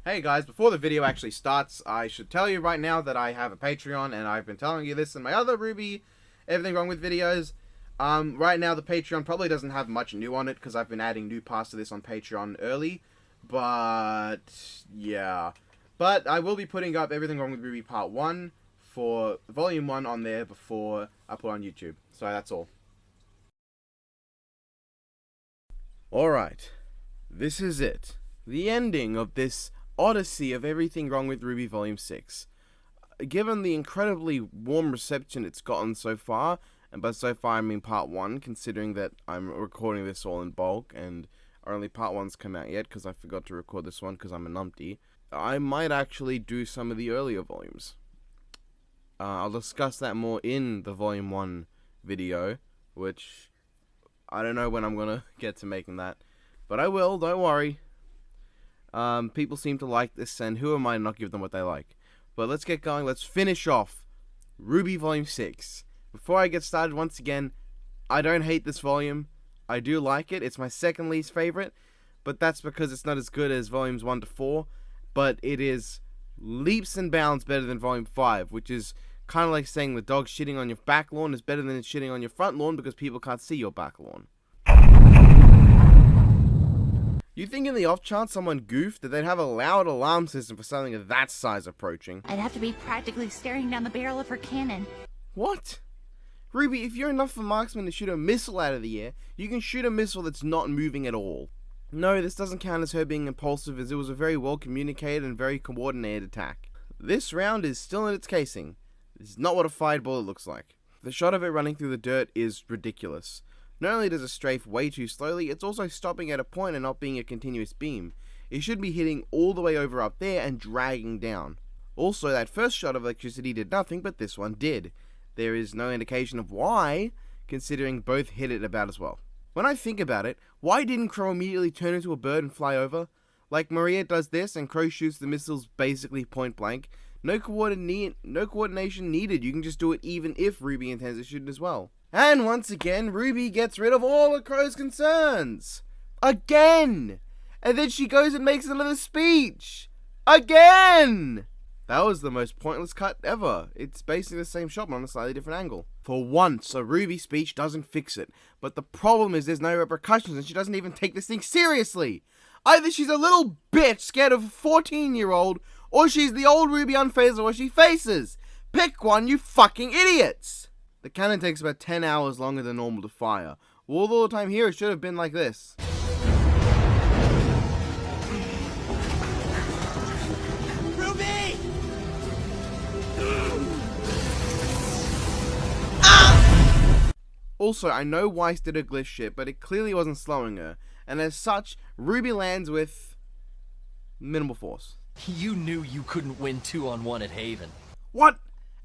Hey guys, before the video actually starts, I should tell you right now that I have a Patreon, and I've been telling you this in my other RWBY Everything Wrong With videos. Right now the Patreon probably doesn't have much new on it, because I've been adding new parts to this on Patreon early, but yeah. But I will be putting up Everything Wrong With RWBY Part 1 for Volume 1 on there before I put on YouTube. So that's all. Alright, this is it. The ending of this Odyssey of Everything Wrong With RWBY Volume 6. Given the incredibly warm reception it's gotten so far, and by so far I mean Part 1, considering that I'm recording this all in bulk, and only Part 1's come out yet, because I forgot to record this one because I'm a numpty, I might actually do some of the earlier volumes. I'll discuss that more in the Volume 1 video, which I don't know when I'm gonna get to making that, but I will, don't worry. People seem to like this, and who am I to not give them what they like? But let's get going. Let's finish off RWBY Volume 6. Before I get started, once again, I don't hate this volume. I do like it. It's my second least favorite, but that's because it's not as good as Volumes 1 to 4, but it is leaps and bounds better than Volume 5, which is kind of like saying the dog shitting on your back lawn is better than it shitting on your front lawn because people can't see your back lawn. You think in the off chance someone goofed that they'd have a loud alarm system for something of that size approaching? I'd have to be practically staring down the barrel of her cannon. What? RWBY, if you're enough of a marksman to shoot a missile out of the air, you can shoot a missile that's not moving at all. No, this doesn't count as her being impulsive, as it was a very well communicated and very coordinated attack. This round is still in its casing. This is not what a fired bullet looks like. The shot of it running through the dirt is ridiculous. Not only does it strafe way too slowly, it's also stopping at a point and not being a continuous beam. It should be hitting all the way over up there and dragging down. Also, that first shot of electricity did nothing, but this one did. There is no indication of why, considering both hit it about as well. When I think about it, why didn't Crow immediately turn into a bird and fly over? Like Maria does this and Crow shoots the missiles basically point blank. No coordination needed, you can just do it even if RWBY intends to shoot it as well. And once again, RWBY gets rid of all of Crow's concerns. Again! And then she goes and makes another speech. Again! That was the most pointless cut ever. It's basically the same shot but on a slightly different angle. For once, a RWBY speech doesn't fix it. But the problem is there's no repercussions and she doesn't even take this thing seriously. Either she's a little bitch scared of a 14-year-old, or she's the old RWBY unfazed of what she faces. Pick one, you fucking idiots! The cannon takes about 10 hours longer than normal to fire. All the time here it should have been like this. RWBY! Also, I know Weiss did a glitch shit, but it clearly wasn't slowing her. And as such, RWBY lands with minimal force. You knew you couldn't win 2-on-1 at Haven. What?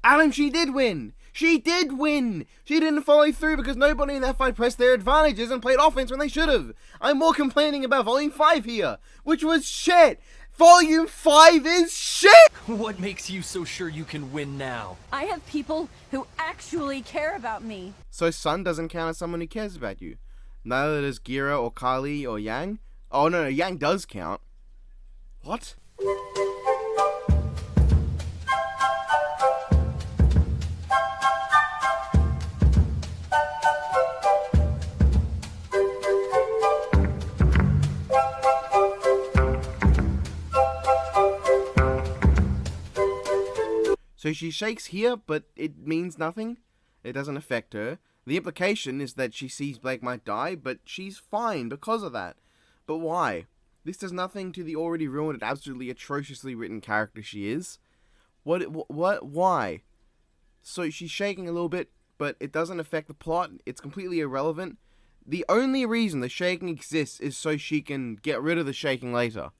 Adam, she did win! She did win! She didn't follow through because nobody in that fight pressed their advantages and played offense when they should have. I'm more complaining about Volume 5 here, which was shit! Volume 5 is shit! What makes you so sure you can win now? I have people who actually care about me. So Sun doesn't count as someone who cares about you. Neither does Gira or Kali or Yang. Oh no, Yang does count. What? So she shakes here, but it means nothing. It doesn't affect her. The implication is that she sees Blake might die, but she's fine because of that. But why? This does nothing to the already ruined and absolutely atrociously written character she is. Why? So she's shaking a little bit, but it doesn't affect the plot. It's completely irrelevant. The only reason the shaking exists is so she can get rid of the shaking later.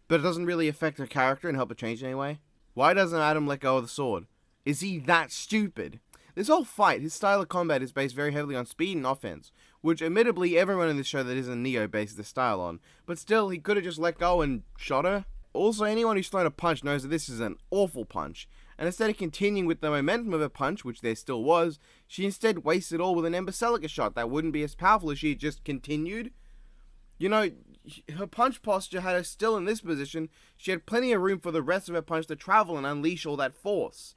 But it doesn't really affect her character and help her change anyway. Why doesn't Adam let go of the sword? Is he that stupid? This whole fight, his style of combat is based very heavily on speed and offense, which admittedly everyone in this show that isn't Neo bases their style on, but still, he could have just let go and shot her. Also, anyone who's thrown a punch knows that this is an awful punch, and instead of continuing with the momentum of a punch, which there still was, she instead wasted all with an Ember Celica shot that wouldn't be as powerful if she had just continued. You know, her punch posture had her still in this position, she had plenty of room for the rest of her punch to travel and unleash all that force.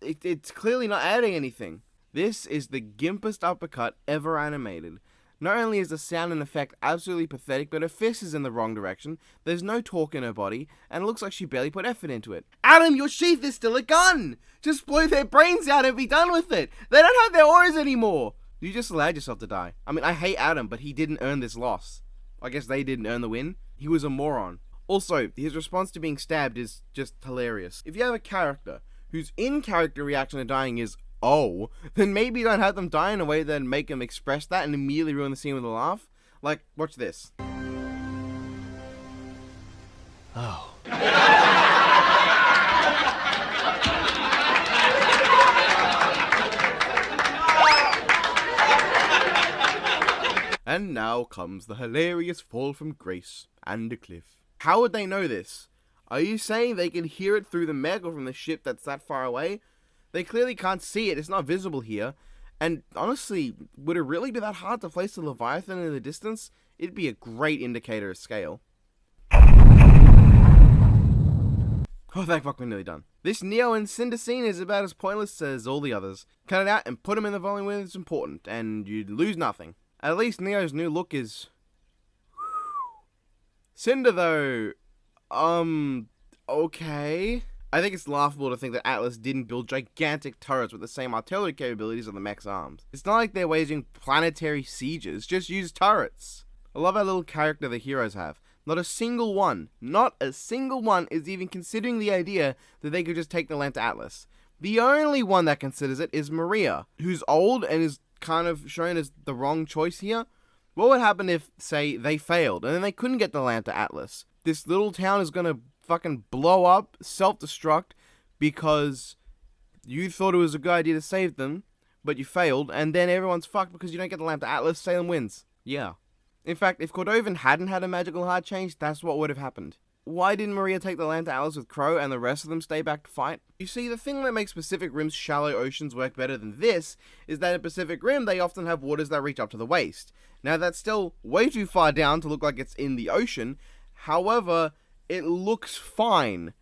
It's clearly not adding anything. This is the gimpest uppercut ever animated. Not only is the sound and effect absolutely pathetic, but her fist is in the wrong direction, there's no torque in her body, and it looks like she barely put effort into it. Adam, your sheath is still a gun! Just blow their brains out and be done with it! They don't have their auras anymore! You just allowed yourself to die. I mean, I hate Adam, but he didn't earn this loss. I guess they didn't earn the win. He was a moron. Also, his response to being stabbed is just hilarious. If you have a character whose in-character reaction to dying is, oh, then maybe don't have them die in a way that make them express that and immediately ruin the scene with a laugh. Like, watch this. Oh. And now comes the hilarious fall from grace and a cliff. How would they know this? Are you saying they can hear it through the mech or from the ship that's that far away? They clearly can't see it, it's not visible here. And honestly, would it really be that hard to place the Leviathan in the distance? It'd be a great indicator of scale. Oh, thank fuck, we're nearly done. This Neo and Cinder scene is about as pointless as all the others. Cut it out and put them in the volume when it's important, and you'd lose nothing. At least Neo's new look is... Cinder, though... okay... I think it's laughable to think that Atlas didn't build gigantic turrets with the same artillery capabilities of the mech's arms. It's not like they're waging planetary sieges, just use turrets. I love our little character the heroes have. Not a single one is even considering the idea that they could just take the land to Atlas. The only one that considers it is Maria, who's old and is kind of shown as the wrong choice here. What would happen if, say, they failed and then they couldn't get the land to Atlas? This little town is gonna fucking blow up, self-destruct, because you thought it was a good idea to save them, but you failed, and then everyone's fucked because you don't get the lamp to Atlas. Salem wins. Yeah. In fact, if Cordovan hadn't had a magical heart change, that's what would have happened. Why didn't Maria take the land to Atlas with Crow and the rest of them stay back to fight? You see, the thing that makes Pacific Rim's shallow oceans work better than this is that in Pacific Rim they often have waters that reach up to the waist. Now that's still way too far down to look like it's in the ocean, however, it looks fine.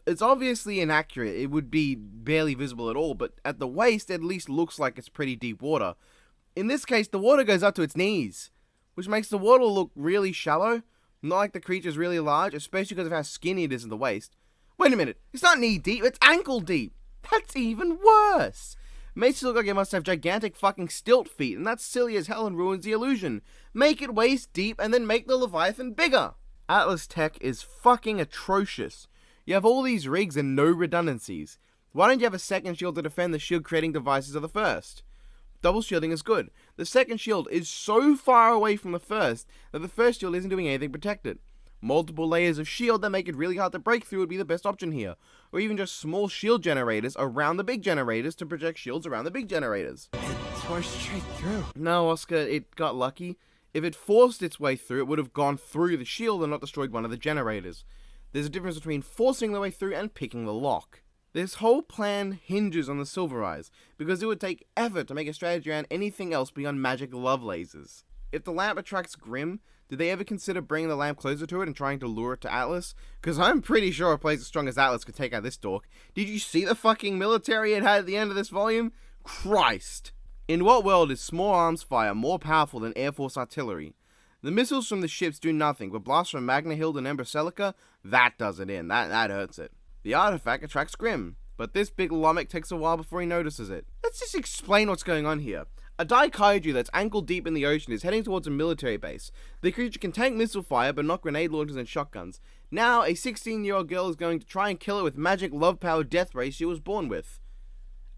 It's obviously inaccurate, it would be barely visible at all, but at the waist it at least looks like it's pretty deep water. In this case, the water goes up to its knees, which makes the water look really shallow. Not like the creature's really large, especially because of how skinny it is in the waist. Wait a minute, it's not knee deep, it's ankle deep. That's even worse. Makes it look like it must have gigantic fucking stilt feet, and that's silly as hell and ruins the illusion. Make it waist deep and then make the Leviathan bigger. Atlas tech is fucking atrocious. You have all these rigs and no redundancies. Why don't you have a second shield to defend the shield creating devices of the first? Double shielding is good. The second shield is so far away from the first that the first shield isn't doing anything to protect it. Multiple layers of shield that make it really hard to break through would be the best option here. Or even just small shield generators around the big generators to project shields around the big generators. It tore straight through. No, Oscar, it got lucky. If it forced its way through, it would have gone through the shield and not destroyed one of the generators. There's a difference between forcing the way through and picking the lock. This whole plan hinges on the Silver Eyes, because it would take effort to make a strategy around anything else beyond magic love lasers. If the lamp attracts Grimm, did they ever consider bringing the lamp closer to it and trying to lure it to Atlas? Because I'm pretty sure a place as strong as Atlas could take out this dork. Did you see the fucking military it had at the end of this volume? Christ! In what world is small arms fire more powerful than Air Force artillery? The missiles from the ships do nothing, but blasts from Magna Hild and Ember Celica, that does it in. That hurts it. The artifact attracts Grimm, but this big lummox takes a while before he notices it. Let's just explain what's going on here. A Daikaiju that's ankle deep in the ocean is heading towards a military base. The creature can tank missile fire, but not grenade launchers and shotguns. Now, a 16-year-old girl is going to try and kill it with magic love-powered death rays she was born with.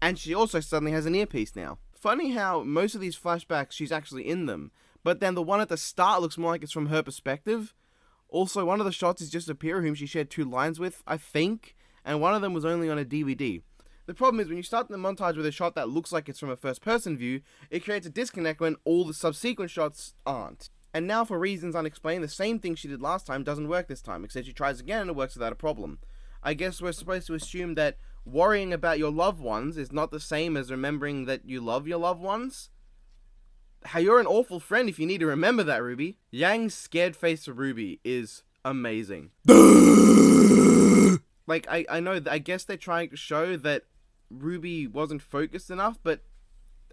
And she also suddenly has an earpiece now. Funny how most of these flashbacks she's actually in them, but then the one at the start looks more like it's from her perspective. Also, one of the shots is just a peer whom she shared 2 lines with, I think, and one of them was only on a DVD. The problem is when you start the montage with a shot that looks like it's from a first-person view, it creates a disconnect when all the subsequent shots aren't. And now, for reasons unexplained, the same thing she did last time doesn't work this time, except she tries again and it works without a problem. I guess we're supposed to assume that worrying about your loved ones is not the same as remembering that you love your loved ones? How you're an awful friend if you need to remember that, Ruby. Yang's scared face for Ruby is amazing. Like, I know, I guess they're trying to show that Ruby wasn't focused enough, but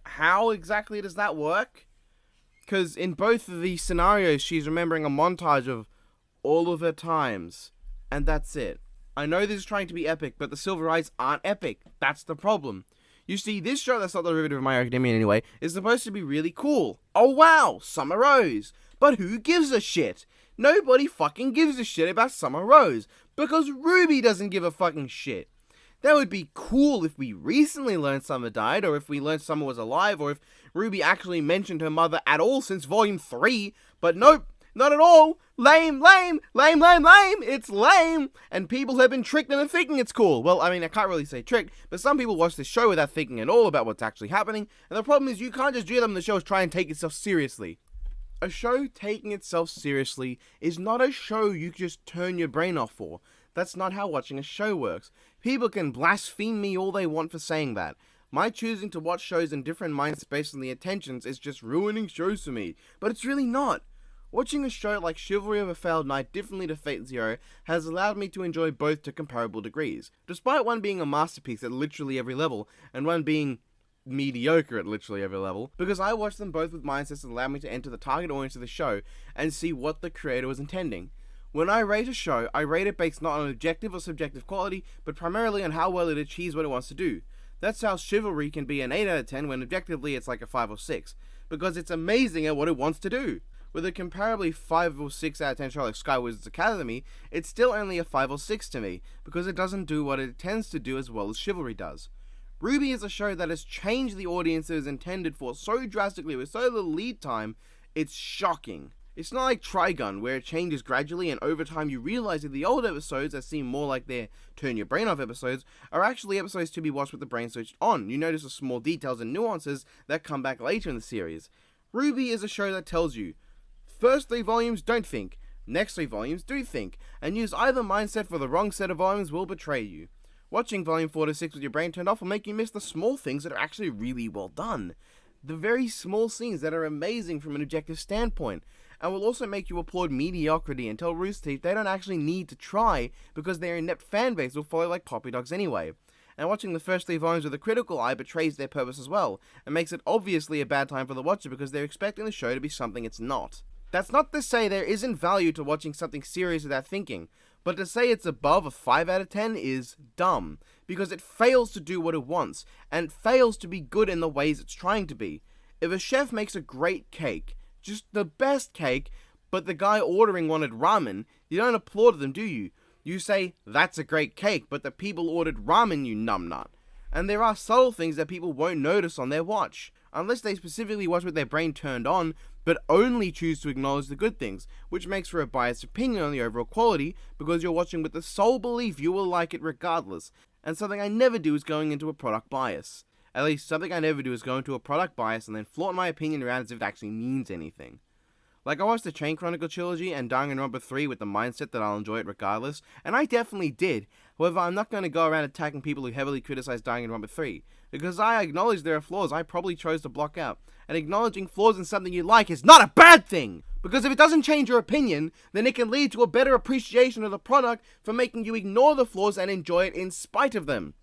how exactly does that work? Because in both of these scenarios, she's remembering a montage of all of her times, and that's it. I know this is trying to be epic, but the Silver Eyes aren't epic. That's the problem. You see, this show that's not the derivative of My Hero Academia anyway, is supposed to be really cool. Oh wow, Summer Rose. But who gives a shit? Nobody fucking gives a shit about Summer Rose, because RWBY doesn't give a fucking shit. That would be cool if we recently learned Summer died, or if we learned Summer was alive, or if RWBY actually mentioned her mother at all since Volume 3, but nope, not at all. Lame, lame, lame, lame, lame. It's lame. And people have been tricked into thinking it's cool. Well, I mean, I can't really say tricked, but some people watch this show without thinking at all about what's actually happening, and the problem is you can't just do them in the show try and take itself seriously. A show taking itself seriously is not a show you just turn your brain off for. That's not how watching a show works. People can blaspheme me all they want for saying that. My choosing to watch shows in different minds based on the intentions is just ruining shows for me, but it's really not. Watching a show like Chivalry of a Failed Knight differently to Fate Zero has allowed me to enjoy both to comparable degrees, despite one being a masterpiece at literally every level, and one being mediocre at literally every level, because I watch them both with mindsets that allow me to enter the target audience of the show and see what the creator was intending. When I rate a show, I rate it based not on objective or subjective quality, but primarily on how well it achieves what it wants to do. That's how Chivalry can be an 8 out of 10 when objectively it's like a 5 or 6, because it's amazing at what it wants to do. With a comparably 5 or 6 out of 10 show like Sky Wizards Academy, it's still only a 5 or 6 to me, because it doesn't do what it tends to do as well as Chivalry does. RWBY is a show that has changed the audience it was intended for so drastically with so little lead time, it's shocking. It's not like Trigun, where it changes gradually and over time you realize that the old episodes that seem more like their turn your brain off episodes are actually episodes to be watched with the brain switched on. You notice the small details and nuances that come back later in the series. RWBY is a show that tells you, first 3 volumes don't think, next 3 volumes do think, and use either mindset for the wrong set of volumes will betray you. Watching volume 4 to 6 with your brain turned off will make you miss the small things that are actually really well done. The very small scenes that are amazing from an objective standpoint, and will also make you applaud mediocrity and tell Rooster Teeth they don't actually need to try because their inept fanbase will follow like puppy dogs anyway. And watching the first 3 volumes with a critical eye betrays their purpose as well, and makes it obviously a bad time for the watcher because they're expecting the show to be something it's not. That's not to say there isn't value to watching something serious without thinking, but to say it's above a 5 out of 10 is dumb, because it fails to do what it wants, and fails to be good in the ways it's trying to be. If a chef makes a great cake, just the best cake, but the guy ordering wanted ramen, you don't applaud them, do you? You say, that's a great cake, but the people ordered ramen, you numbnut. And there are subtle things that people won't notice on their watch, unless they specifically watch with their brain turned on, but only choose to acknowledge the good things, which makes for a biased opinion on the overall quality, because you're watching with the sole belief you will like it regardless, and something I never do is going into a product bias. At least, something I never do is go into a product bias and then flaunt my opinion around as if it actually means anything. Like, I watched the Chain Chronicle trilogy and Danganronpa 3 with the mindset that I'll enjoy it regardless, and I definitely did. However, I'm not going to go around attacking people who heavily criticize Danganronpa 3, because I acknowledge there are flaws I probably chose to block out, and acknowledging flaws in something you like is not a bad thing! Because if it doesn't change your opinion, then it can lead to a better appreciation of the product for making you ignore the flaws and enjoy it in spite of them.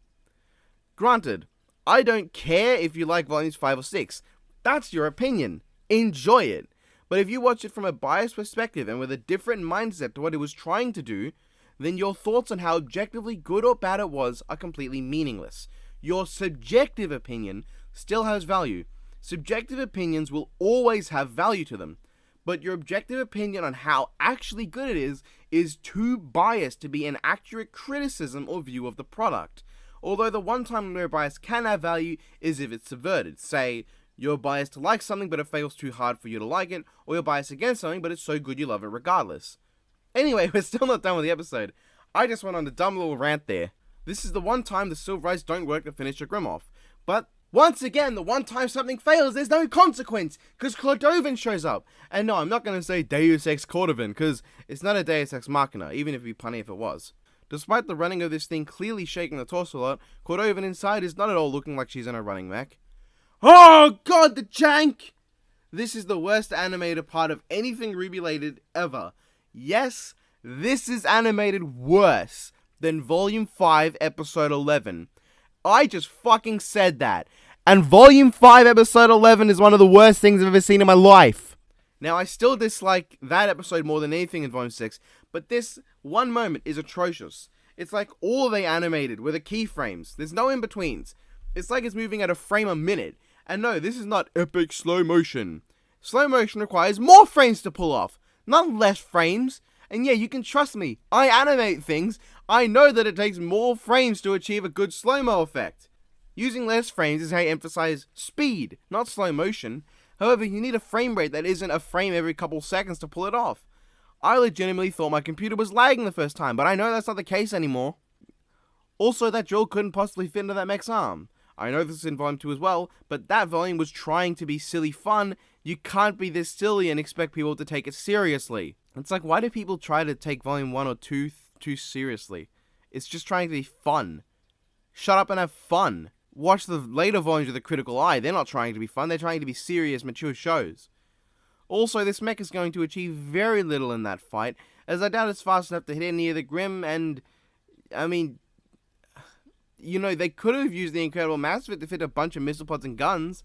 Granted, I don't care if you like volumes 5 or 6. That's your opinion. Enjoy it. But if you watch it from a biased perspective and with a different mindset to what it was trying to do, then your thoughts on how objectively good or bad it was are completely meaningless. Your subjective opinion still has value. Subjective opinions will always have value to them. But your objective opinion on how actually good it is too biased to be an accurate criticism or view of the product. Although the one time where bias can have value is if it's subverted. Say, you're biased to like something but it fails too hard for you to like it, or you're biased against something but it's so good you love it regardless. Anyway, we're still not done with the episode. I just went on a dumb little rant there. This is the one time the Silver Eyes don't work to finish a Grimm off. But, once again, the one time something fails, there's no consequence, because Cordovin shows up. And no, I'm not going to say Deus Ex Cordovin, because it's not a Deus Ex Machina, even if it'd be funny if it was. Despite the running of this thing clearly shaking the torso a lot, Cordovin inside is not at all looking like she's in a running mech. Oh god, the jank! This is the worst animated part of anything RWBY related ever. Yes, this is animated worse than Volume 5, Episode 11. I just fucking said that. And Volume 5, Episode 11 is one of the worst things I've ever seen in my life. Now, I still dislike that episode more than anything in Volume 6, but this one moment is atrocious. It's like all they animated were the keyframes. There's no in-betweens. It's like it's moving at a frame a minute. And no, this is not epic slow motion. Slow motion requires more frames to pull off, not less frames. And yeah, you can trust me. I animate things. I know that it takes more frames to achieve a good slow-mo effect. Using less frames is how you emphasize speed, not slow motion. However, you need a frame rate that isn't a frame every couple seconds to pull it off. I legitimately thought my computer was lagging the first time, but I know that's not the case anymore. Also, that drill couldn't possibly fit into that mech's arm. I know this is in Volume 2 as well, but that volume was trying to be silly fun. You can't be this silly and expect people to take it seriously. It's like, why do people try to take Volume 1 or 2 too seriously? It's just trying to be fun. Shut up and have fun. Watch the later volumes with a critical eye. They're not trying to be fun. They're trying to be serious, mature shows. Also, this mech is going to achieve very little in that fight, as I doubt it's fast enough to hit any of the Grim, and, I mean, you know, they could have used the Incredible Mass of it to fit a bunch of missile pods and guns.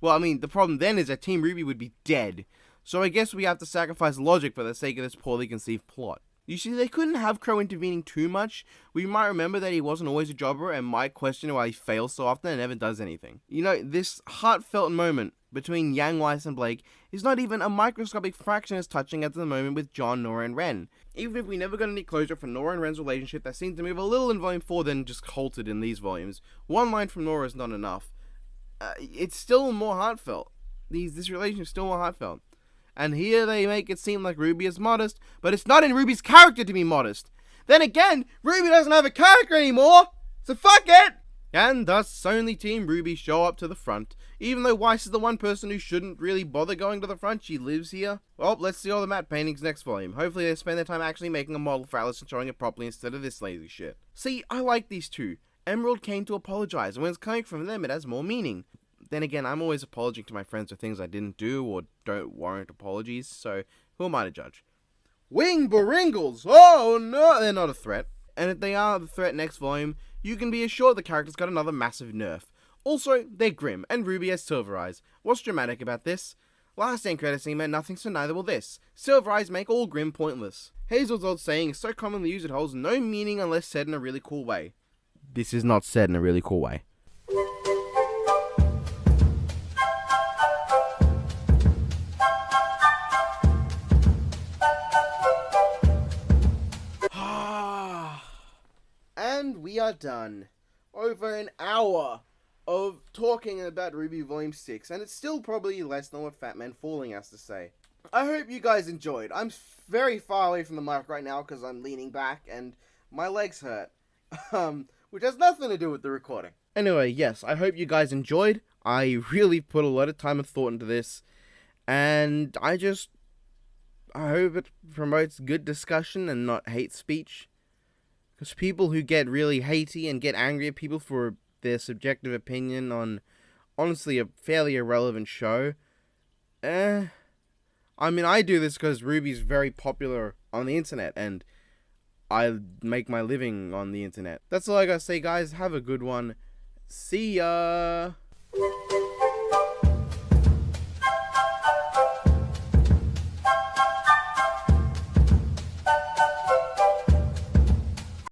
Well, I mean, the problem then is that Team RWBY would be dead. So I guess we have to sacrifice logic for the sake of this poorly conceived plot. You see, they couldn't have Crow intervening too much. We might remember that he wasn't always a jobber and might question why he fails so often and never does anything. You know, this heartfelt moment between Yang, Weiss, and Blake is not even a microscopic fraction as touching as the moment with John, Nora, and Ren. Even if we never got any closure for Nora and Ren's relationship, that seemed to move a little in Volume 4 then just halted in these volumes. One line from Nora is not enough. It's still more heartfelt. This relationship is still more heartfelt. And here they make it seem like RWBY is modest, but it's not in RWBY's character to be modest. Then again, RWBY doesn't have a character anymore, so fuck it! And thus, only Team RWBY show up to the front. Even though Weiss is the one person who shouldn't really bother going to the front, she lives here. Well, let's see all the matte paintings next volume. Hopefully they spend their time actually making a model for Alice and showing it properly instead of this lazy shit. See, I like these two. Emerald came to apologize, and when it's coming from them, it has more meaning. Then again, I'm always apologizing to my friends for things I didn't do or don't warrant apologies, so who am I to judge? Wing Baringles! Oh no, they're not a threat. And if they are the threat next volume, you can be assured the character's got another massive nerf. Also, they're Grim, and RWBY has Silver Eyes. What's dramatic about this? Last end credit scene meant nothing, so neither will this. Silver Eyes make all Grim pointless. Hazel's old saying is so commonly used it holds no meaning unless said in a really cool way. This is not said in a really cool way. And we are done. Over an hour of talking about RWBY Volume 6, and it's still probably less than what Fat Man Falling has to say. I hope you guys enjoyed. I'm very far away from the mic right now because I'm leaning back and my legs hurt. Which has nothing to do with the recording. Anyway, yes, I hope you guys enjoyed. I really put a lot of time and thought into this, and I hope it promotes good discussion and not hate speech. Because people who get really hatey and get angry at people for their subjective opinion on, honestly, a fairly irrelevant show, I mean, I do this because RWBY's very popular on the internet, and I make my living on the internet. That's all I gotta say, guys. Have a good one. See ya!